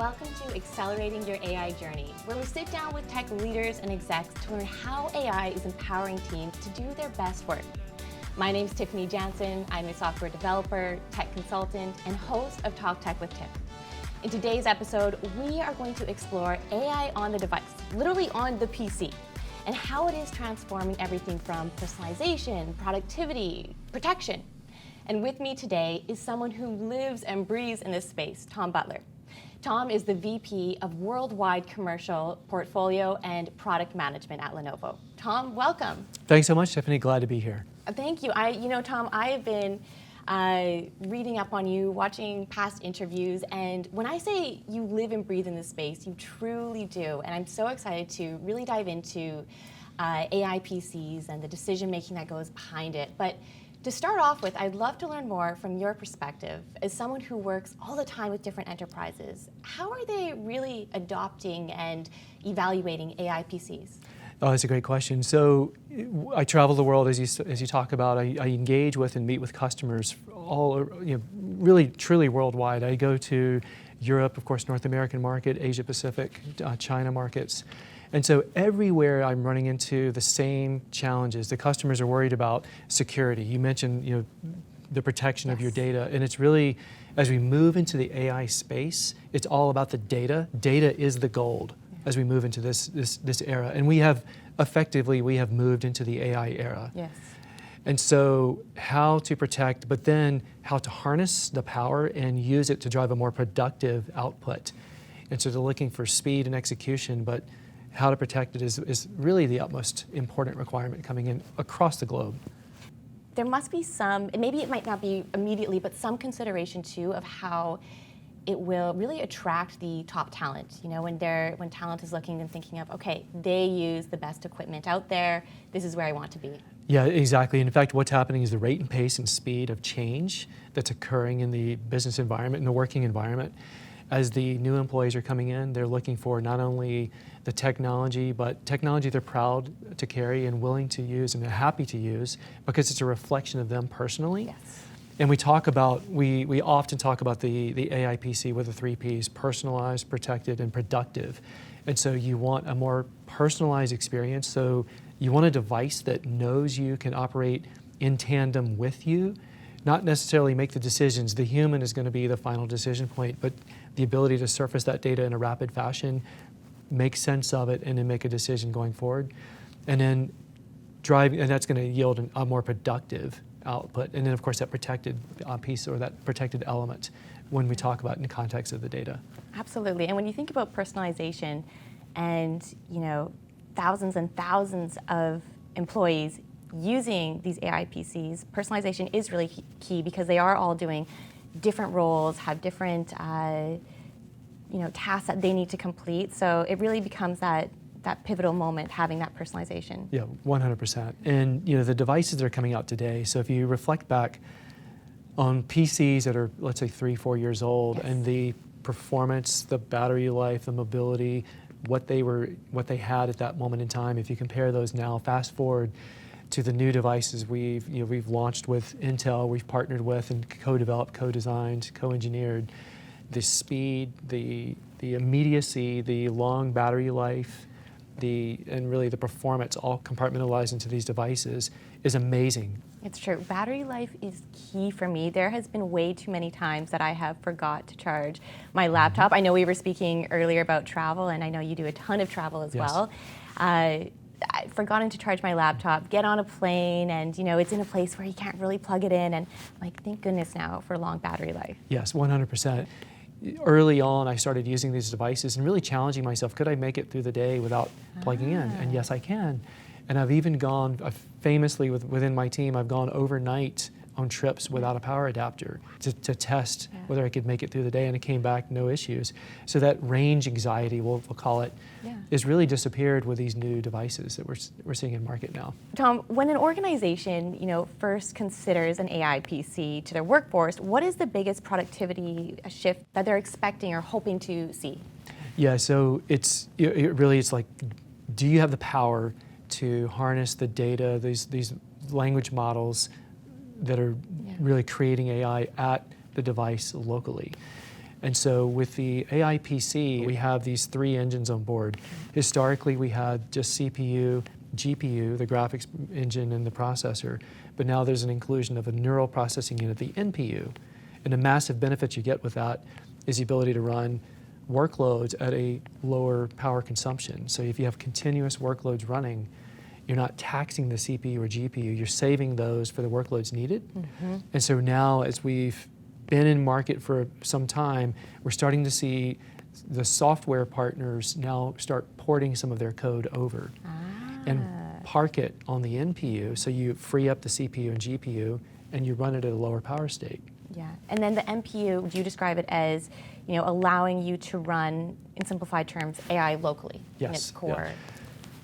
Welcome to Accelerating Your AI Journey, where we sit down with tech leaders and execs to learn how AI is empowering teams to do their best work. My name's Tiffany Jansen. I'm a software developer, tech consultant, and host of Talk Tech with Tiff. In today's episode, we are going to explore AI on the device, literally on the PC, and how it is transforming everything from personalization, productivity, protection. And with me today is someone who lives and breathes in this space, Tom Butler. Tom is the VP of Worldwide Commercial Portfolio and Product Management at Lenovo. Tom, welcome. Thanks so much, Tiffany. Glad to be here. Thank you. Tom, I have been reading up on you, watching past interviews, and when I say you live and breathe in this space, you truly do. And I'm so excited to really dive into AI PCs and the decision-making that goes behind it. But to start off with, I'd love to learn more from your perspective as someone who works all the time with different enterprises. How are they really adopting and evaluating AI PCs? Oh, that's a great question. So I travel the world, as you talk about. I engage with and meet with customers all, really truly worldwide. I go to Europe, of course, North American market, Asia Pacific, China markets. And so everywhere I'm running into the same challenges. The customers are worried about security. You mentioned, the protection of your data, and it's really, as we move into the AI space, it's all about the data. Data is the gold as we move into this era, and we have moved into the AI era. Yes. And so how to protect, but then how to harness the power and use it to drive a more productive output. And so they're looking for speed and execution, but how to protect it is really the utmost important requirement coming in across the globe. There must be some, and maybe it might not be immediately, but some consideration too of how it will really attract the top talent. When talent is looking and thinking of, okay, they use the best equipment out there, this is where I want to be. Yeah, exactly. In fact, what's happening is the rate and pace and speed of change that's occurring in the business environment, in the working environment. As the new employees are coming in, they're looking for not only the technology, but technology they're proud to carry and willing to use and they're happy to use because it's a reflection of them personally. Yes. And we often talk about the AI PC with the 3 Ps, personalized, protected, and productive. And so you want a more personalized experience. So you want a device that knows you, can operate in tandem with you, not necessarily make the decisions. The human is going to be the final decision point, but the ability to surface that data in a rapid fashion, make sense of it, and then make a decision going forward. And then and that's going to yield a more productive output. And then, of course, that protected piece or that protected element when we talk about in the context of the data. Absolutely. And when you think about personalization and, thousands and thousands of employees using these AI PCs, personalization is really key because they are all doing different roles, have different tasks that they need to complete. So it really becomes that pivotal moment, having that personalization. Yeah, 100%. And the devices that are coming out today, so if you reflect back on PCs that are, let's say, 3-4 years old, yes, and the performance, the battery life, the mobility, what they had at that moment in time, if you compare those now, fast forward to the new devices we've launched with Intel, we've partnered with and co-developed, co-designed, co-engineered, the speed, the immediacy, the long battery life, and really the performance all compartmentalized into these devices is amazing. It's true. Battery life is key for me. There has been way too many times that I have forgot to charge my laptop. I know we were speaking earlier about travel, and I know you do a ton of travel as yes, well. I've forgotten to charge my laptop, get on a plane, and it's in a place where you can't really plug it in, and I'm like, thank goodness now for long battery life. Yes, 100%. Early on, I started using these devices and really challenging myself, could I make it through the day without plugging in? And yes, I can. And I've even gone, famously within my team, I've gone overnight on trips without a power adapter to test whether I could make it through the day, and it came back no issues. So that range anxiety, we'll call it, is really disappeared with these new devices that we're seeing in market now. Tom, when an organization first considers an AI PC to their workforce, what is the biggest productivity shift that they're expecting or hoping to see? Yeah, so it's like, do you have the power to harness the data, these language models that are really creating AI at the device locally? And so with the AI PC, we have these 3 engines on board. Historically, we had just CPU, GPU, the graphics engine and the processor, but now there's an inclusion of a neural processing unit, the NPU. And the massive benefit you get with that is the ability to run workloads at a lower power consumption. So if you have continuous workloads running, you're not taxing the CPU or GPU, you're saving those for the workloads needed. And so now, as we've been in market for some time, we're starting to see the software partners now start porting some of their code over and park it on the NPU, so you free up the CPU and GPU and you run it at a lower power state. Yeah, and then the NPU, do you describe it as, allowing you to run, in simplified terms, AI locally in its core? Yeah.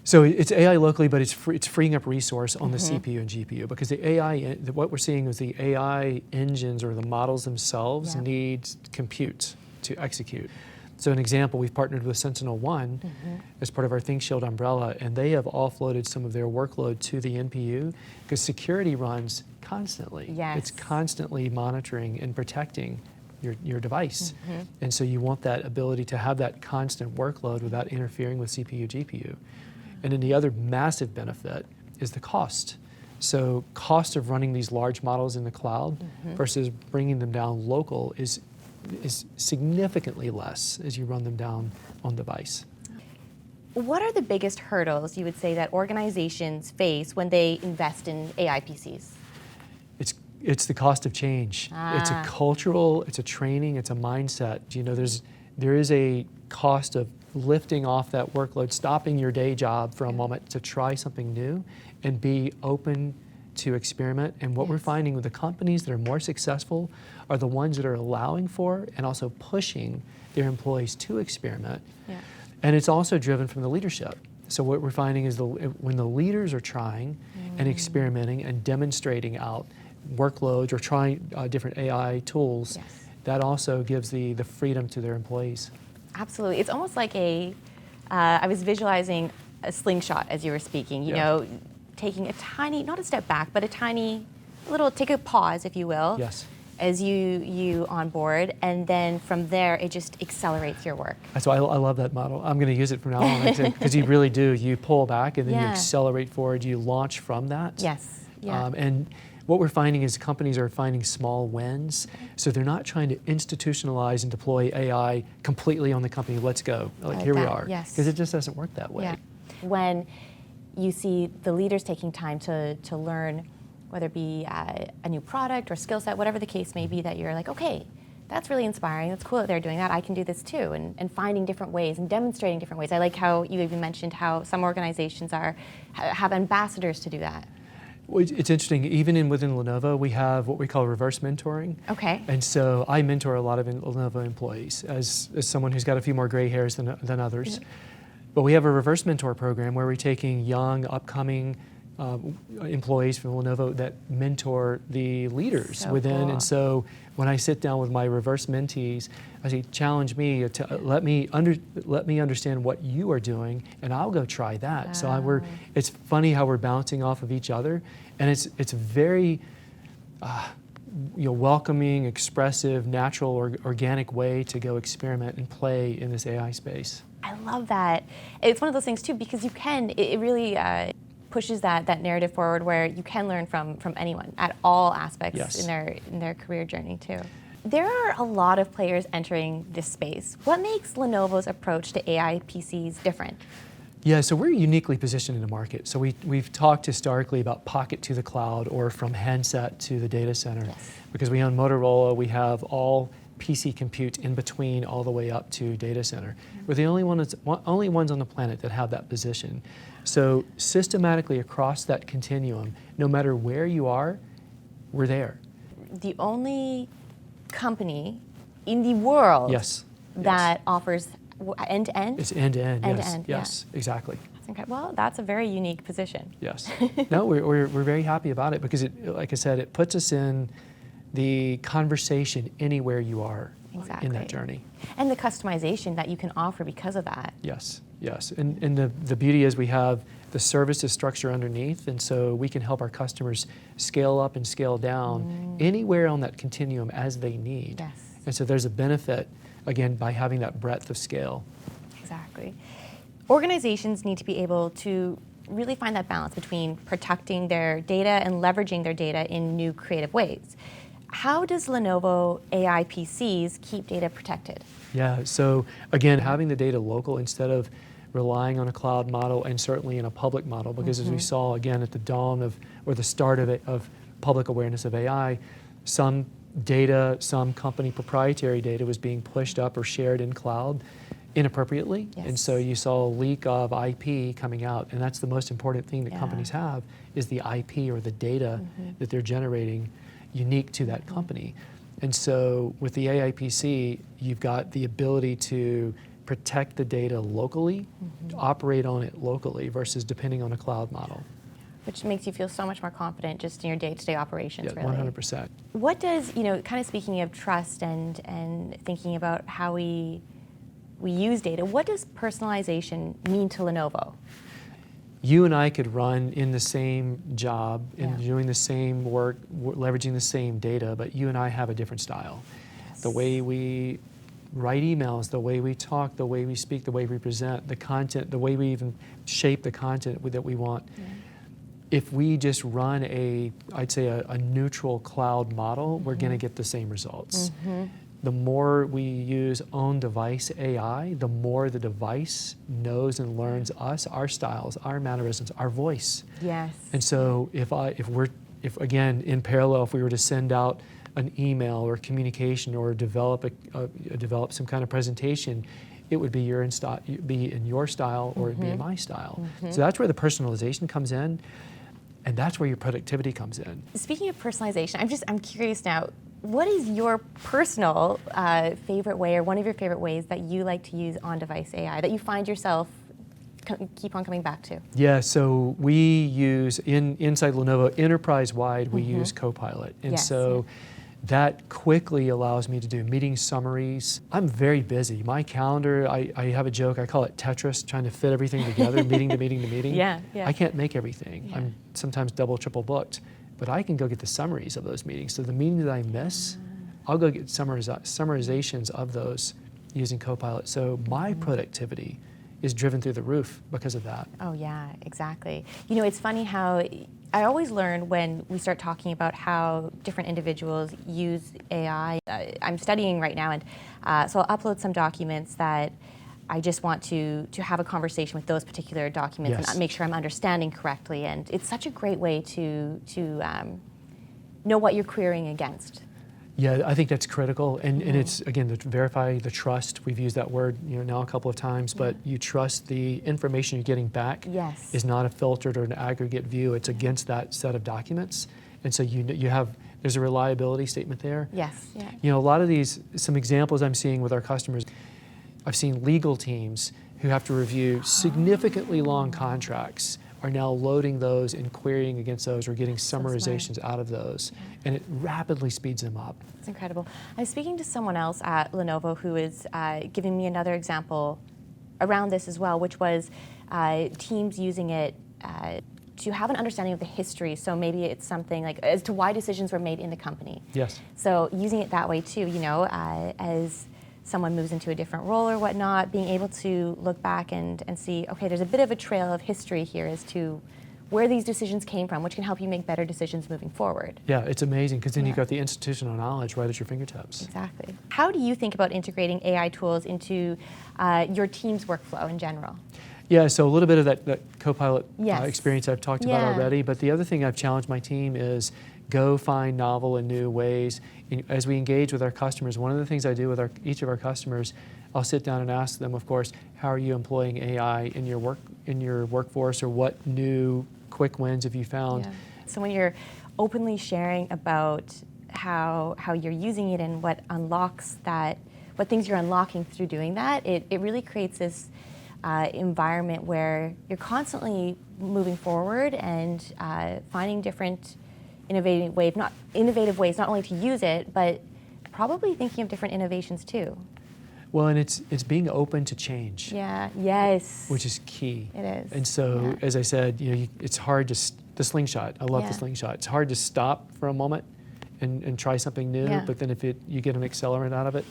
So it's AI locally, but it's freeing up resource on the CPU and GPU, because the AI, what we're seeing is the AI engines or the models themselves need compute to execute. So an example, we've partnered with SentinelOne as part of our ThinkShield umbrella, and they have offloaded some of their workload to the NPU because security runs constantly. It's constantly monitoring and protecting your device. And so you want that ability to have that constant workload without interfering with CPU, GPU. And then the other massive benefit is the cost. So cost of running these large models in the cloud versus bringing them down local is significantly less as you run them down on device. What are the biggest hurdles you would say that organizations face when they invest in AI PCs? It's the cost of change. It's a cultural, it's a training, it's a mindset. There is a cost of lifting off that workload, stopping your day job for a moment to try something new and be open to experiment. And what we're finding with the companies that are more successful are the ones that are allowing for and also pushing their employees to experiment. And it's also driven from the leadership. So what we're finding is when the leaders are trying and experimenting and demonstrating out workloads or trying different AI tools, that also gives the freedom to their employees. Absolutely. It's almost like I was visualizing a slingshot as you were speaking, taking a tiny, not a step back, but take a pause, if you will, as you onboard, and then from there, it just accelerates your work. That's why I love that model. I'm going to use it from now on, because you really do. You pull back and then you accelerate forward, you launch from that. And what we're finding is companies are finding small wins, so they're not trying to institutionalize and deploy AI completely on the company. Let's go. Here we are. Because it just doesn't work that way. When you see the leaders taking time to learn, whether it be a new product or skill set, whatever the case may be, that you're like, okay, that's really inspiring. That's cool that they're doing that. I can do this too. And finding different ways and demonstrating different ways. I like how you even mentioned how some organizations have ambassadors to do that. Well, it's interesting, even within Lenovo, we have what we call reverse mentoring. And so I mentor a lot of Lenovo employees as someone who's got a few more gray hairs than others. But we have a reverse mentor program where we're taking young, upcoming employees from Lenovo that mentor the leaders within. And so when I sit down with my reverse mentees, I say, challenge me to let me understand what you are doing, and I'll go try that. So it's funny how we're bouncing off of each other, and it's very welcoming, expressive, natural, organic way to go experiment and play in this AI space. I love that. It's one of those things too, because it really pushes that narrative forward where you can learn from anyone at all aspects in their career journey too. There are a lot of players entering this space. What makes Lenovo's approach to AI PCs different? Yeah, so we're uniquely positioned in the market. So we've talked historically about pocket to the cloud or from handset to the data center. Because we own Motorola, we have all PC compute in between all the way up to data center. We're the only ones on the planet that have that position. So systematically across that continuum, no matter where you are, we're there. The only company in the world that offers end-to-end? It's end-to-end, end-to-end, yes, exactly. Okay, well, that's a very unique position. Yes. No, we're very happy about it because, like I said, it puts us in the conversation anywhere you are in that journey. And the customization that you can offer because of that. Yes. And the beauty is we have the services structure underneath, and so we can help our customers scale up and scale down anywhere on that continuum as they need. And so there's a benefit again, by having that breadth of scale. Exactly. Organizations need to be able to really find that balance between protecting their data and leveraging their data in new creative ways. How does Lenovo AI PCs keep data protected? Yeah, so again, having the data local instead of relying on a cloud model and certainly in a public model, because as we saw again at the dawn of, or the start of public awareness of AI, some data, some company proprietary data was being pushed up or shared in cloud inappropriately. Yes. And so you saw a leak of IP coming out, and that's the most important thing that companies have is the IP or the data that they're generating unique to that company. And so with the AI PC, you've got the ability to protect the data locally, to operate on it locally versus depending on a cloud model. Which makes you feel so much more confident just in your day-to-day operations, really. 100%. What does, kind of speaking of trust and thinking about how we use data, what does personalization mean to Lenovo? You and I could run in the same job and doing the same work, leveraging the same data, but you and I have a different style. Yes. The way we write emails, the way we talk, the way we speak, the way we present, the content, the way we even shape the content that we want. If we just run I'd say a neutral cloud model, we're going to get the same results. The more we use on-device AI, the more the device knows and learns us, our styles, our mannerisms, our voice. Yes. And so if again, in parallel, if we were to send out an email or communication or develop some kind of presentation, it would be be in your style or it'd be in my style. So that's where the personalization comes in, and that's where your productivity comes in. Speaking of personalization, I'm curious now, what is your personal favorite way, or one of your favorite ways that you like to use on-device AI, that you find yourself keep on coming back to? Yeah, so we use, inside Lenovo, enterprise-wide, we use Copilot. And so that quickly allows me to do meeting summaries. I'm very busy. My calendar, I have a joke, I call it Tetris, trying to fit everything together, meeting to meeting to meeting. I can't make everything. I'm sometimes double, triple booked. But I can go get the summaries of those meetings. So the meetings that I miss, I'll go get summarizations of those using Copilot. So my productivity is driven through the roof because of that. Oh yeah, exactly. It's funny how I always learn when we start talking about how different individuals use AI. I'm studying right now, and so I'll upload some documents that I just want to have a conversation with those particular documents and make sure I'm understanding correctly. And it's such a great way to know what you're querying against. Yeah, I think that's critical. And it's, again, to verify the trust. We've used that word now a couple of times, but you trust the information you're getting back is not a filtered or an aggregate view. It's against that set of documents. And so there's a reliability statement there. Yes. A lot of some examples I'm seeing with our customers, I've seen legal teams who have to review significantly long contracts are now loading those and querying against those or getting summarizations out of those. And it rapidly speeds them up. It's incredible. I was speaking to someone else at Lenovo who is giving me another example around this as well, which was teams using it to have an understanding of the history. So maybe it's something like as to why decisions were made in the company. Yes. So using it that way too, as someone moves into a different role or whatnot, being able to look back and see, okay, there's a bit of a trail of history here as to where these decisions came from, which can help you make better decisions moving forward. Yeah, it's amazing, because then you've got the institutional knowledge right at your fingertips. Exactly. How do you think about integrating AI tools into your team's workflow in general? Yeah, so a little bit of that Copilot experience I've talked about already, but the other thing I've challenged my team is go find novel and new ways. As we engage with our customers, one of the things I do with each of our customers, I'll sit down and ask them, of course, how are you employing AI in your workforce, or what new quick wins have you found? So when you're openly sharing about how you're using it and what things you're unlocking through doing that, it really creates this environment where you're constantly moving forward and finding different innovative ways not only to use it, but probably thinking of different innovations too. Well, and it's being open to change. Yes. Which is key. It is. And so, as I said, it's hard the slingshot. I love the slingshot. It's hard to stop for a moment and try something new, but then if you get an accelerant out of it,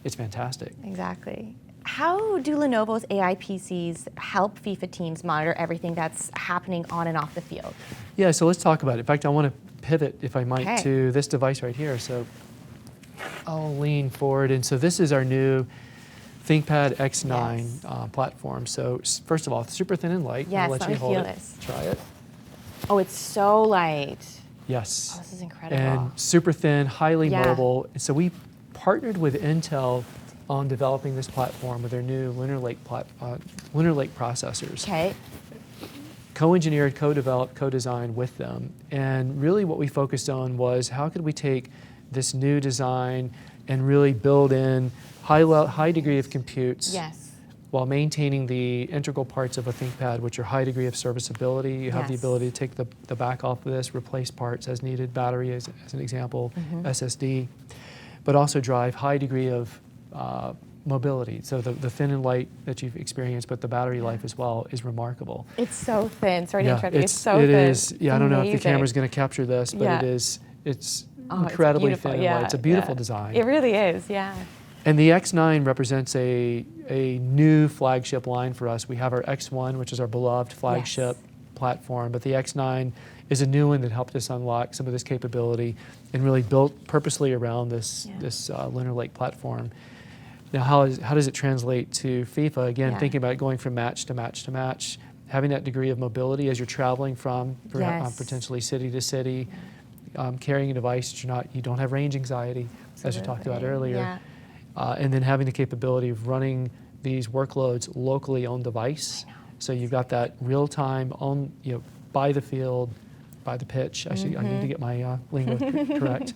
it's fantastic. Exactly. How do Lenovo's AI PCs help FIFA teams monitor everything that's happening on and off the field? Yeah, so let's talk about it. In fact, I want to pivot, if I might, Okay. to this device right here. So I'll lean forward. And so this is our new ThinkPad X9 platform. So first of all, super thin and light. Yes, I'll let let you me hold feel it. this. Try it. Oh, it's so light. Yes. Oh, this is incredible. And super thin, highly Yeah. mobile. And so we partnered with Intel on developing this platform with their new Lunar Lake processors. Okay. Co-engineered, co-developed, co-designed with them. And really what we focused on was how could we take this new design and really build in high degree of computes Yes. while maintaining the integral parts of a ThinkPad, which are high degree of serviceability. You have the Yes. ability to take the back off of this, replace parts as needed, battery as an example, SSD, but also drive high degree of mobility. So the thin and light that you've experienced, but the battery life as well is remarkable. It's so thin. Sorry to interrupt you. It's so it thin. is. Yeah, I don't know if the Amazing. camera's going to capture this, but Yeah. it's Oh, incredibly beautiful. thin and Yeah, light. It's a beautiful yeah. design. It really is, yeah. And the X9 represents a new flagship line for us. We have our X1, which is our beloved flagship platform, but the X9 is a new one that helped us unlock some of this capability and really built purposely around this Lunar Lake platform. Now, how does it translate to FIFA? Again, thinking about going from match to match to match, having that degree of mobility as you're traveling from potentially city to city, carrying a device that you don't have range anxiety, as you talked about earlier, and then having the capability of running these workloads locally on device. So you've got that real time on, by the field, by the pitch. I need to get my lingo correct.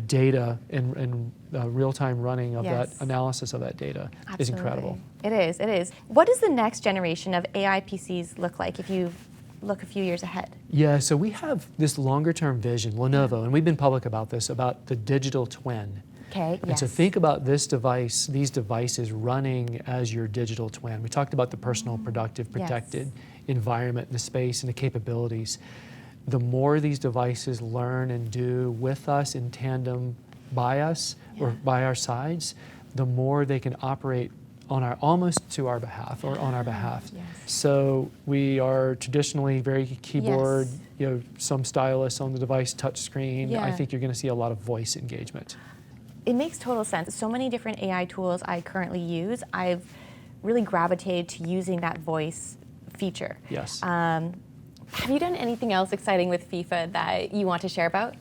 Data and real-time running of that analysis of that data is incredible. It is, it is. What does the next generation of AI PCs look like if you look a few years ahead? Yeah, so we have this longer-term vision, Lenovo, and we've been public about this, about the digital twin. Okay, And so think about these devices running as your digital twin. We talked about the personal, productive, protected environment, the space, and the capabilities. The more these devices learn and do with us in tandem by us or by our sides, the more they can operate almost to our behalf or on our behalf. So we are traditionally very keyboard, some stylus on the device, touch screen. I think you're going to see a lot of voice engagement. It makes total sense. So many different AI tools I currently use, I've really gravitated to using that voice feature. Yes. Have you done anything else exciting with FIFA that you want to share about?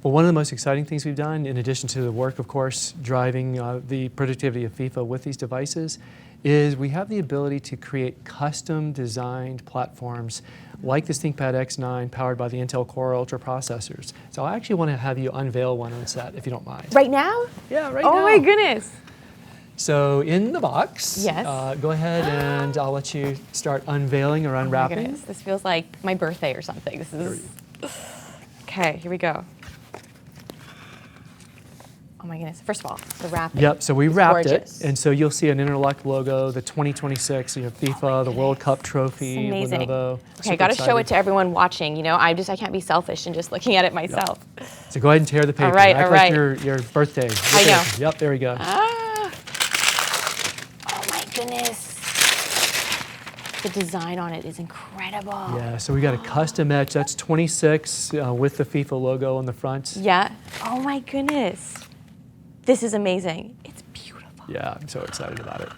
Well, one of the most exciting things we've done, in addition to the work, of course, driving the productivity of FIFA with these devices, is we have the ability to create custom designed platforms like this ThinkPad X9 powered by the Intel Core Ultra processors. So I actually want to have you unveil one on set, if you don't mind. Right now? Yeah, right now. Oh my goodness. So in the box, go ahead and I'll let you start unveiling or unwrapping. Oh my goodness, this feels like my birthday or something. This is... Okay, here we go. Oh my goodness, first of all, the wrapping. Yep, so we wrapped gorgeous. it, and so you'll see an interlocked logo, the 2026 FIFA, the World Cup trophy, amazing. Lenovo. Okay, I got to show it to everyone watching. I can't be selfish and just looking at it myself. So go ahead and tear the paper. All right, Act like your birthday. I know. Yep, there we go. Oh my goodness. The design on it is incredible. Yeah, so we got a custom etch. That's 26 with the FIFA logo on the front. Yeah. Oh my goodness. This is amazing. It's beautiful. Yeah, I'm so excited about it.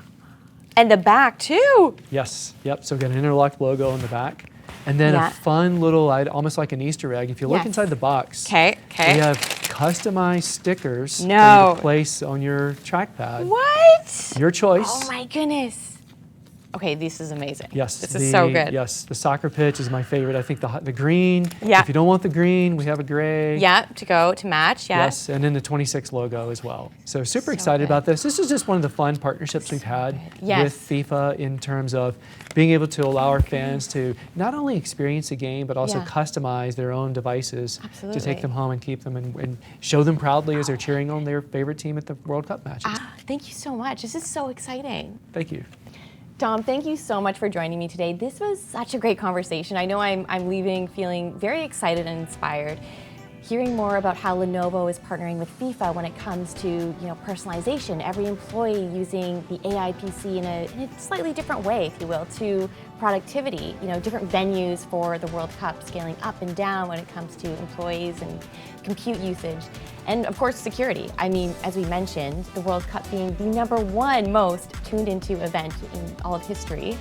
And the back too. Yes, yep, so we've got an interlocked logo on the back. And then a fun little, almost like an Easter egg. If you look inside the box, we have customized stickers for you to place on your trackpad. What? Your choice. Oh my goodness. Okay, this is amazing. Yes. This is so good. Yes, the soccer pitch is my favorite. I think the green. Yeah. If you don't want the green, we have a gray. Yeah, to match, Yes, and then the 26 logo as well. So super excited about this. This is just one of the fun partnerships we've had with FIFA in terms of being able to allow our fans to not only experience a game, but also customize their own devices to take them home and keep them and show them proudly as they're cheering on their favorite team at the World Cup matches. Thank you so much. This is so exciting. Thank you. Tom, thank you so much for joining me today. This was such a great conversation. I know I'm leaving feeling very excited and inspired. hearing more about how Lenovo is partnering with FIFA when it comes to personalization, every employee using the AI PC in a slightly different way, if you will, to productivity, different venues for the World Cup, scaling up and down when it comes to employees and compute usage, and of course security. I mean, as we mentioned, the World Cup being the #1 most tuned into event in all of history.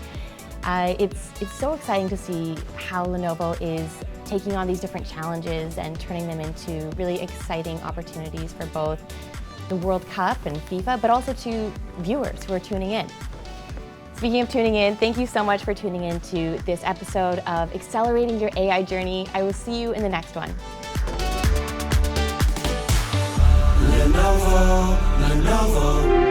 It's so exciting to see how Lenovo is taking on these different challenges and turning them into really exciting opportunities for both the World Cup and FIFA, but also to viewers who are tuning in. Speaking of tuning in, thank you so much for tuning in to this episode of Accelerating Your AI Journey. I will see you in the next one. Lenovo.